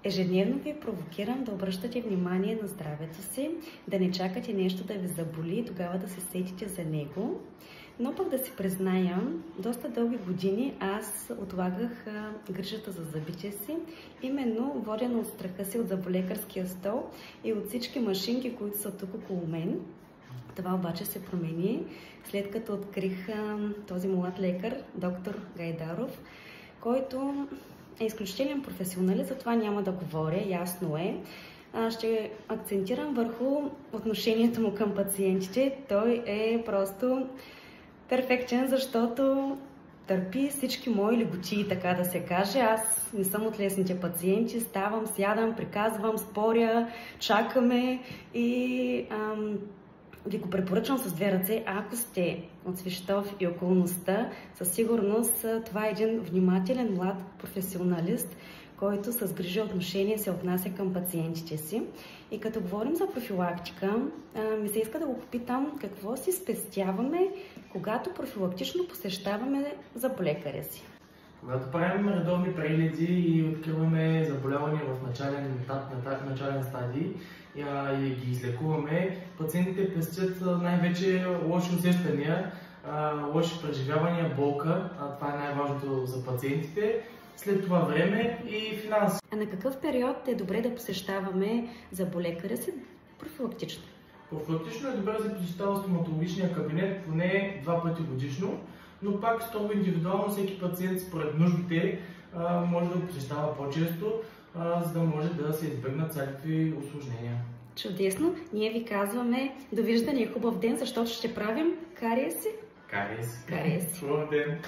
Ежедневно ви провокирам да обръщате внимание на здравето си, да не чакате нещо да ви заболи и тогава да се сетите за него. Но пък да си призная, доста дълги години аз отлагах грижата за зъбите си, именно водена от страха си от зъболекарския стол и от всички машинки, които са тук около мен. Това обаче се промени, след като открих този млад лекар, доктор Гайдаров, който е изключителен професионалист, за това няма да говоря, ясно е. Ще акцентирам върху отношението му към пациентите. Той е просто перфектен, защото търпи всички мои лиготии, така да се каже. Аз не съм от лесните пациенти, ставам, сядам, приказвам, споря, чакаме и ви го препоръчвам с две ръце. Ако сте от Свищов и околността, със сигурност това е един внимателен млад професионалист, който с грижа отношение се отнася към пациентите си. И като говорим за профилактика, ми се иска да го попитам какво си спестяваме, когато профилактично посещаваме зъболекаря си. Когато правим редовни прегледи и откриваме заболявания в начален стадий и ги излекуваме, пациентите пестят най-вече лоши усещания, лоши преживявания, болка. Това е най-важното за пациентите. След това време и финанси. А на какъв период е добре да посещаваме зъболекаря си профилактично? Профилактично е добре да се посещава стоматологичния кабинет поне 2 пъти годишно, но пак строго индивидуално всеки пациент според нуждите може да го посещава по-често, за да може да се избегнат всякакви усложнения. Чудесно! Ние ви казваме довиждане и хубав ден, защото ще правим кариеси. Кариеси. Кариеси. Хубав ден!